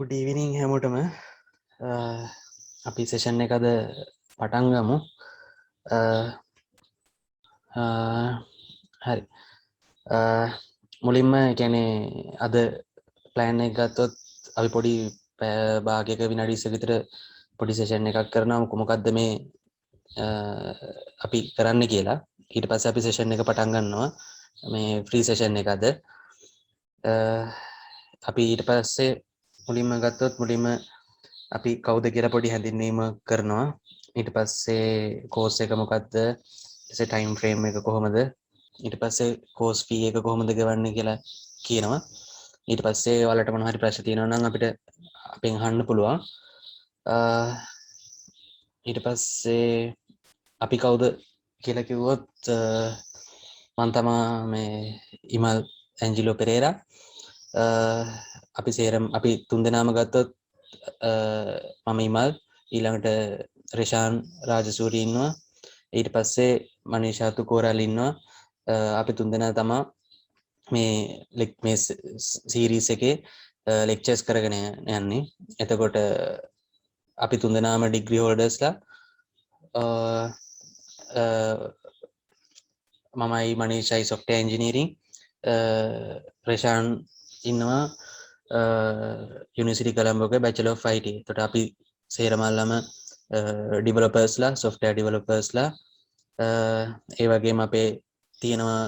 good evening හැමෝටම අපි session එක අද පටන් ගමු. හරි මුලින්ම කියන්නේ අද ප්ලෑන් එක ගත්තොත් අපි පොඩි භාගයක විනාඩි 20 විතර පොඩි සෙෂන් එකක් කරනවා මොකක්ද මේ අපි කරන්න කියලා. ඊට පස්සේ අපි සෙෂන් එක පටන් ගන්නවා මේ ෆ්‍රී සෙෂන් එක අද. අපි ඊට පස්සේ මුලින්ම ගත්තොත් මුලින්ම අපි කවුද කියලා පොඩි හැඳින්වීම කරනවා. ඊට පස්සේ කෝස් එක මොකක්ද, ඊට ටයිම් ෆ්‍රේම් එක කොහොමද, ඊට පස්සේ කෝස් ෆී එක කොහොමද ගෙවන්නේ කියලා කියනවා. ඊට පස්සේ ඔයාලට මොන හරි ප්‍රශ්න තියෙනවා නම් අපිට අපෙන් අහන්න පුළුවන්. ඊට පස්සේ අපි කවුද කියලා කිව්වොත් මම තමා මේ ඉමල් ඇන්ජිලෝ පෙරේරා. අපි සේරම අපි තුන්දෙනාම ගත්තොත් මම ඉමල්, ඊළඟට රෙෂාන් රාජසූරී ඉන්නවා, ඊට පස්සේ මනීෂා තුකෝරල් ඉන්නවා. අපි තුන්දෙනා තමා මේ සීරීස් එකේ ලෙක්චර්ස් කරගෙන යන්නේ. එතකොට අපි තුන්දෙනාම ඩිග්‍රී හෝල්ඩර්ස්ලා. මමයි මනීෂයි සොෆ්ට්වෙයාර් ඉන්ජිනියරින්, රෙෂාන් ඉන්නවා යුනිවර්සිටි කොලම්බෝගේ බැචලර් ඔෆ් IT. එතකොට අපි සේරමල්ලම ඩිවෙලොපර්ස්ලා, සොෆ්ට්වෙයාර් ඩිවෙලොපර්ස්ලා. ඒ වගේම අපේ තියෙනවා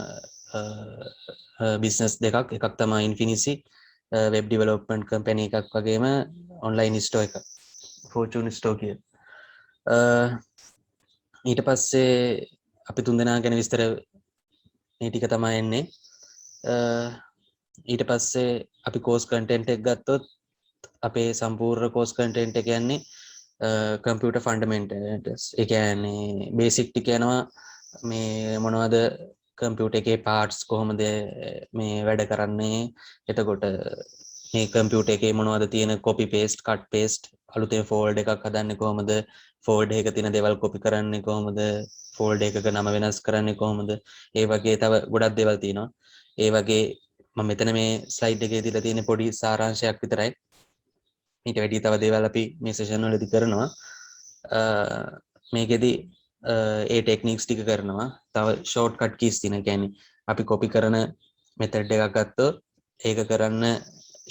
බිස්නස් දෙකක්. එකක් තමයි Infinizee වෙබ් ඩෙවලොප්මන්ට් කම්පැනි එකක්, වගේම ඔන්ලයින් ස්ටෝර් එකක්, ෆෝචූන් ස්ටෝර් කියන. ඊට පස්සේ අපි තුන්දෙනා ගැන විස්තර මේ ටික තමයි එන්නේ. ඊට පස්සේ අපි කෝස් කන්ටෙන්ට් එක ගත්තොත් අපේ සම්පූර්ණ කෝස් කන්ටෙන්ට් එක කියන්නේ කම්පියුටර් ෆන්ඩමෙන්ටල්ස්. ඒ කියන්නේ බේසික් ටික යනවා. මේ මොනවද කම්පියුටර් එකේ පාර්ට්ස් කොහොමද මේ වැඩ කරන්නේ, එතකොට මේ කම්පියුටර් එකේ මොනවද තියෙන කොපි පේස්ට් කට් පේස්ට්, අලුතෙන් ෆෝල්ඩර් එකක් හදන්නේ කොහොමද, ෆෝල්ඩර් එකක තියෙන දේවල් කොපි කරන්නේ කොහොමද, ෆෝල්ඩර් එකක නම වෙනස් කරන්නේ කොහොමද, ඒ වගේ තව ගොඩක් දේවල් තියෙනවා. ඒ වගේ මම මෙතන මේ ස්ලයිඩ් එකේ දීලා තියෙන පොඩි සාරාංශයක් විතරයි. ඊට වැඩි තව දේවල් අපි මේ සෙෂන් වලදී කරනවා. මේකෙදි ඒ ටෙක්නික්ස් ටික කරනවා. තව ෂෝට් කට් කීස් තියෙනවා. කියන්නේ අපි කොපි කරන මෙතඩ් එකක් ගත්තොත් ඒක කරන්න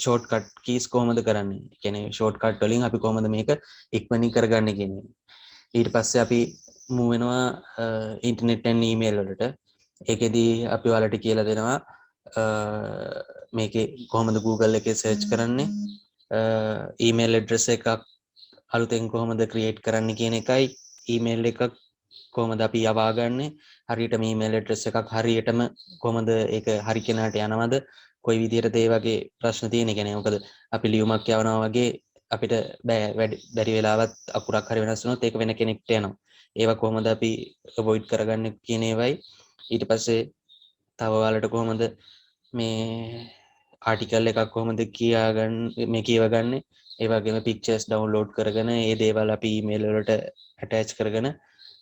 ෂෝට් කට් කීස් කොහොමද කරන්නේ, කියන්නේ ෂෝට් කට් වලින් අපි කොහොමද මේක ඉක්මනින් කරගන්නේ කියන්නේ. ඊට පස්සේ අපි මූව් වෙනවා ඉන්ටර්නෙට් ඇන් ඊමේල් වලට. ඒකෙදි අපි ඔයාලට කියලා දෙනවා මේකේ කොහොමද Google එකේ සර්ච් කරන්නේ, ඊමේල් ඇඩ්‍රස් එකක් අලුතෙන් කොහොමද ක්‍රියේට් කරන්න කියන එකයි, ඊමේල් එකක් කොහොමද අපි යවාගන්නේ, හරියටම ඊමේල් ඇඩ්‍රස් එකක් හරියටම කොහොමද ඒක හරි කෙනාට යනවද, කොයි විදිහටද ඒ වගේ ප්‍රශ්න තියෙන්නේ. කියන්නේ මොකද අපි ලියුමක් යවනවා වගේ අපිට බැරි වෙලාවත් අකුරක් හරි වෙනස් වුණොත් ඒක වෙන කෙනෙක්ට යනවා. ඒවා කොහොමද අපි අවොයිඩ් කරගන්නේ කියන ඒවයි. ඊට පස්සේ තව ඔයාලට කොහොමද මේ ආටිකල් එකක් කොහොමද කියවගන්නේ, ඒ වගේම පික්චර්ස් ඩවුන්ලෝඩ් කරගෙන ඒ දේවල් අපි ඊමේල් වලට ඇටච් කරගෙන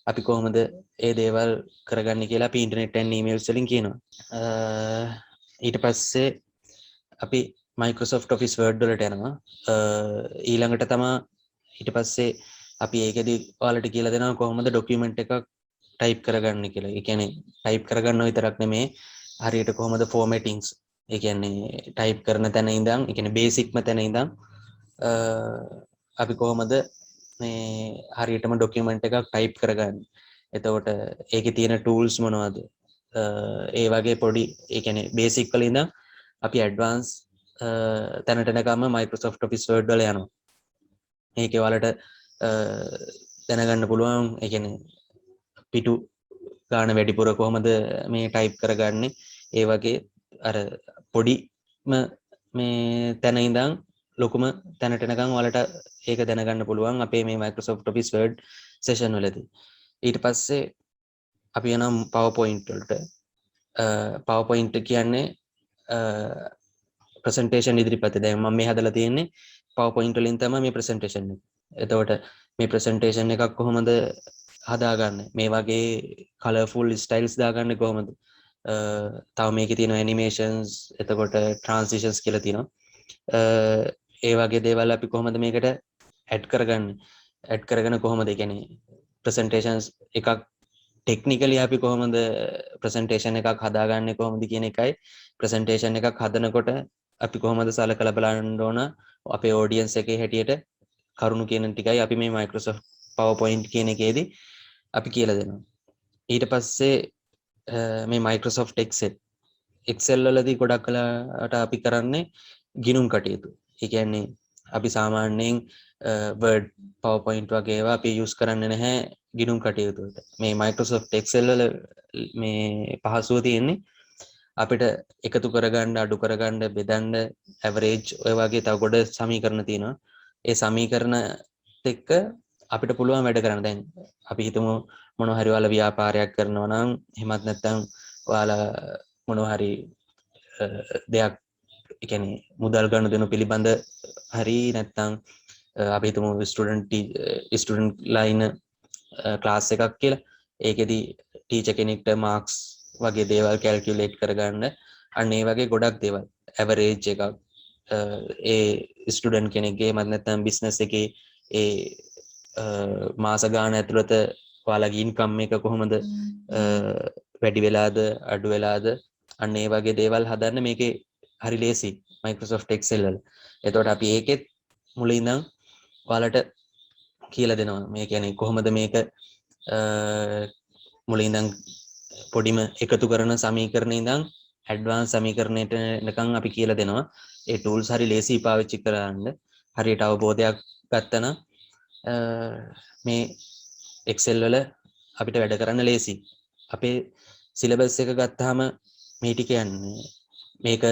අපි කොහොමද ඒ දේවල් කරගන්නේ කියලා අපි ඉන්ටර්නෙට් ඇන් ඊමේල්ස් වලින් කියනවා. ඊට පස්සේ අපි Microsoft Office Word වලට යනවා. ඊළඟට තමයි ඊට පස්සේ අපි ඒකෙදි ඔයාලට කියලා දෙනවා කොහොමද ડોකියුමන්ට් එකක් ටයිප් කරගන්න කියලා. ඒ කියන්නේ ටයිප් කරගන්නව විතරක් නෙමේ, හරියට කොහොමද ෆෝමැටින්ග්ස්, ඒ කියන්නේ ටයිප් කරන තැන ඉඳන්, ඒ කියන්නේ බේසික්ම තැන ඉඳන් අපි කොහොමද මේ හරියටම ડોකියුමන්ට් එකක් ටයිප් කරගන්නේ. එතකොට ඒකේ තියෙන ටූල්ස් මොනවද, ඒ වගේ පොඩි, ඒ කියන්නේ බේසික් වල ඉඳන් අපි ඇඩ්වාන්ස් තැනටනකම Microsoft Office Word වල යනවා. මේකේ ඔයාලට දැනගන්න පුළුවන්, ඒ කියන්නේ පිටු ගාන වැඩිපුර කොහොමද මේ ටයිප් කරගන්නේ, ඒ වගේ අර පොඩිම මේ තැන ඉඳන් ලොකුම තැනටනකම් ඔයාලට ඒක දැනගන්න පුළුවන් අපේ මේ Microsoft Office Word session වලදී. ඊට පස්සේ අපි යනවා PowerPoint වලට. PowerPoint කියන්නේ ප්‍රසන්ටේෂන් ඉදිරිපත. දැන් මම මේ හදලා තියෙන්නේ PowerPoint වලින් තමයි මේ ප්‍රසන්ටේෂන් එක. එතකොට මේ ප්‍රසන්ටේෂන් එකක් කොහොමද හදාගන්නේ, මේ වගේ කලර්ෆුල් ස්ටයිල්ස් දාගන්නේ කොහොමද, තව මේකේ තියෙන ඇනිමේෂන්ස්, එතකොට ට්‍රාන්සිෂන්ස් කියලා තියෙනවා. ඒ වගේ දේවල් අපි කොහොමද මේකට ඇඩ් කරගන්නේ? ඇඩ් කරගෙන කොහොමද ඒ කියන්නේ ප්‍රසන්ටේෂන්ස් එකක් ටෙක්නිකලි අපි කොහොමද ප්‍රසන්ටේෂන් එකක් හදාගන්නේ කොහොමද කියන එකයි ප්‍රසන්ටේෂන් එකක් හදනකොට අපි කොහොමද සලකලා බලන්න ඕන අපේ ඔඩියන්ස් එකේ හැටියට කරුණු කියන ටිකයි අපි මේ Microsoft PowerPoint කියන එකේදී අපි කියලා දෙනවා. ඊට පස්සේ මේ Microsoft Excel වලදී ගොඩක් කලට අපි කරන්නේ ගිණුම් කටයුතු. ඒ කියන්නේ අපි සාමාන්‍යයෙන් Word PowerPoint වගේ ඒවා අපි use කරන්නේ නැහැ ගිණුම් කටයුතු වලට. මේ Microsoft Excel වල මේ පහසුව තියෙන්නේ අපිට එකතු කරගන්න, අඩු කරගන්න, බෙදන්න, average ඔය වගේ තව ගොඩ සමීකරණ තියෙනවා. ඒ සමීකරණ එක්ක අපිට පුළුවන් වැඩ කරන්න. දැන් අපි හිතමු මොනවා හරි ඔයාලා ව්‍යාපාරයක් කරනවා නම් එහෙමත් නැත්නම් ඔයාලා මොනවා හරි දෙයක් ඒ කියන්නේ මුදල් ගනුදෙනු පිළිබඳ හරි නැත්නම් අපි හිතමු ස්ටුඩන්ට් ලයින් ක්ලාස් එකක් කියලා. ඒකෙදි ටීචර් කෙනෙක්ට මාක්ස් වගේ දේවල් කැල්කියුලේට් කරගන්න අන්න ඒ වගේ ගොඩක් දේවල් ඇවරේජ් එකක් ඒ ස්ටුඩන්ට් කෙනෙක්ගේ මත් නැත්නම් බිස්නස් එකේ ඒ මාස ගාන ඇතුළත ඔයාලගේ ඉන්කම් එක කොහොමද වැඩි වෙලාද අඩු වෙලාද අන්න ඒ වගේ දේවල් හදන්න මේකේ හරි ලේසි Microsoft Excel වල. එතකොට අපි ඒකෙත් මුලින් ඉඳන් ඔයාලට කියලා දෙනවා. මේ කියන්නේ කොහොමද මේක මුලින් ඉඳන් පොඩිම එකතු කරන සමීකරණ ඉඳන් ඇඩ්වාන්ස් සමීකරණයට එනකන් අපි කියලා දෙනවා. ඒ ටූල්ස් හරි ලේසි පාවිච්චි කරන්න. හරියට අවබෝධයක් ගත්තනම් මේ Excel වල අපිට වැඩ කරන්න ලේසි. අපේ සිලබස් එක ගත්තාම මේ ටික යන්නේ මේක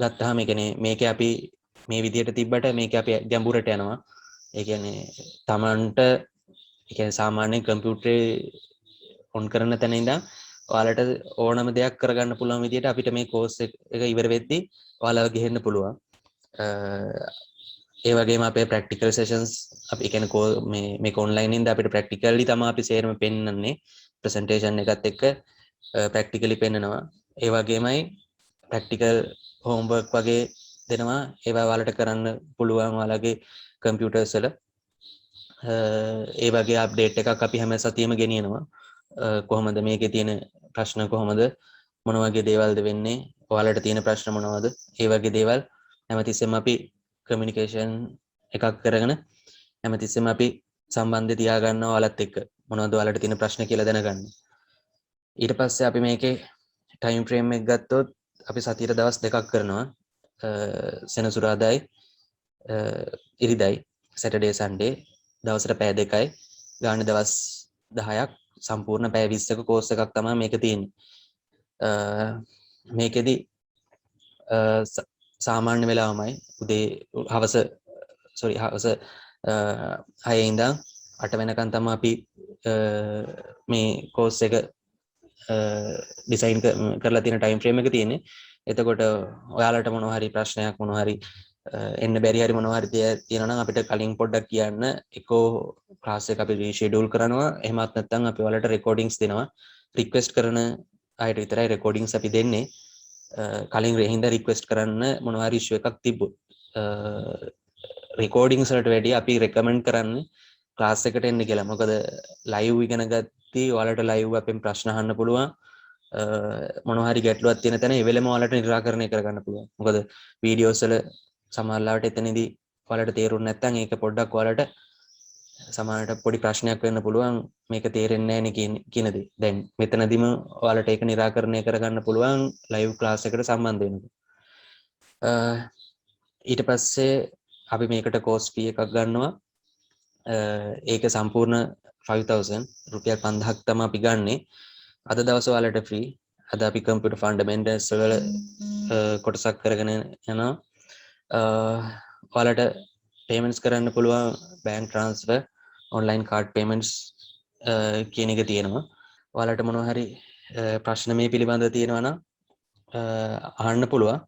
ගත්තාම ඒ කියන්නේ මේක අපි මේ විදිහට තිබ්බට මේක අපි ගැඹුරට යනවා. ඒ කියන්නේ Tamanට ඒ කියන්නේ සාමාන්‍ය කම්පියුටරේ ඔන් කරන තැන ඉඳන් ඔයාලට ඕනම දෙයක් කරගන්න පුළුවන් විදිහට අපිට මේ කෝස් එක ඉවර වෙද්දී ඔයාලව ගෙහෙන්න පුළුවන්. ඒ වගේම අපේ ප්‍රැක්ටිකල් සෙෂන්ස් අපි කියන්නේ මේක ඔන්ලයින් ඉඳ අපිට ප්‍රැක්ටිකලි තමයි අපි සේරම පෙන්වන්නේ. ප්‍රසන්ටේෂන් එකත් එක්ක ප්‍රැක්ටිකලි පෙන්නනවා. ඒ වගේමයි ප්‍රැක්ටිකල් හෝම්වර්ක් වගේ දෙනවා. ඒවා ඔයාලට කරන්න පුළුවන් ඔයාලගේ කම්පියුටර්ස් වල. ඒ වගේ අප්ඩේට් එකක් අපි හැම සතියෙම ගෙනියනවා. කොහොමද මේකේ තියෙන ප්‍රශ්න කොහොමද මොන වගේ දේවල්ද වෙන්නේ ඔයාලට තියෙන ප්‍රශ්න මොනවද ඒ වගේ දේවල් හැමතිස්සෙම අපි කමියුනිකේෂන් එකක් කරගෙන හැමතිස්සෙම අපි සම්බන්ධය තියාගන්නවා ඔයාලත් එක්ක මොනවද ඔයාලට තියෙන ප්‍රශ්න කියලා දැනගන්න. ඊට පස්සේ අපි මේකේ ටයිම් ෆ්‍රේම් එක ගත්තොත් අපි සතියට දවස් දෙකක් කරනවා. සෙනසුරාදායි ඉරිදයි සැටර්ඩේ සන්ඩේ දවසට පැය දෙකයි ගානේ දවස් 10ක් සම්පූර්ණ පැය 20ක කෝස් එකක් තමයි මේක තියෙන්නේ. මේකෙදි සාමාන්‍ය වෙලාවමයි උදේ හවස 6 ඉඳන් 8 වෙනකන් තමයි අපි මේ කෝස් එක ඩිසයින් කරලා තියෙන ටයිම් ෆ්‍රේම් එක තියෙන්නේ. එතකොට ඔයාලට මොනවා හරි ප්‍රශ්නයක් මොනවා හරි එන්න බැරි හරි මොනවා හරි තියෙනවා නම් අපිට කලින් පොඩ්ඩක් කියන්න. එක්කෝ ක්ලාස් එක අපි රීෂෙඩියුල් කරනවා. එහෙමත් නැත්නම් අපි ඔයාලට රෙකෝඩින්ග්ස් දෙනවා. රික්වෙස්ට් කරන අයට විතරයි රෙකෝඩින්ග්ස් අපි දෙන්නේ. කලින් හින්දා රික්වෙස්ට් කරන්න මොනවා හරි ඉෂුව එකක් තිබ්බොත් රෙකෝඩින්ග්ස් වලට වැඩිය අපි රෙකමන්ඩ් කරන්නේ ක්ලාස් එකට එන්න කියලා. මොකද ලයිව් ඉගෙන ගත්තී ඔයාලට ලයිව් අපෙන් ප්‍රශ්න අහන්න පුළුවන්. මොනවා හරි ගැටලුවක් තියෙන තැන ඒ වෙලෙම ඔයාලට නිරාකරණය කරගන්න පුළුවන්. මොකද වීඩියෝස් වල සමහර ලාවට එතනදී ඔයාලට තේරුන්නේ නැත්නම් ඒක පොඩ්ඩක් ඔයාලට සමහරට පොඩි ප්‍රශ්නයක් වෙන්න පුළුවන්. මේක තේරෙන්නේ නැහැ නේ කියන දේ. දැන් මෙතනදිම ඔයාලට ඒක निराකරණය කරගන්න පුළුවන් ලයිව් ක්ලාස් එකට සම්බන්ධ වෙනකොට. ඊට පස්සේ අපි මේකට කෝස් ෆී එකක් ගන්නවා. ඒක සම්පූර්ණ 5000 රුපියල් 5000ක් තමයි අපි ගන්නෙ. අද දවසේ ඔයාලට ෆ්‍රී. අද අපි කම්පියුටර් ෆන්ඩමෙන්ටල්ස් වල කොටසක් කරගෙන යනවා. ඔයාලට පේමන්ට්ස් කරන්න පුළුවන් bank transfer online card payments කියන එක තියෙනවා. ඔයාලට මොනවා හරි ප්‍රශ්න මේ පිළිබඳව තියෙනවා නම් අහන්න පුළුවන්.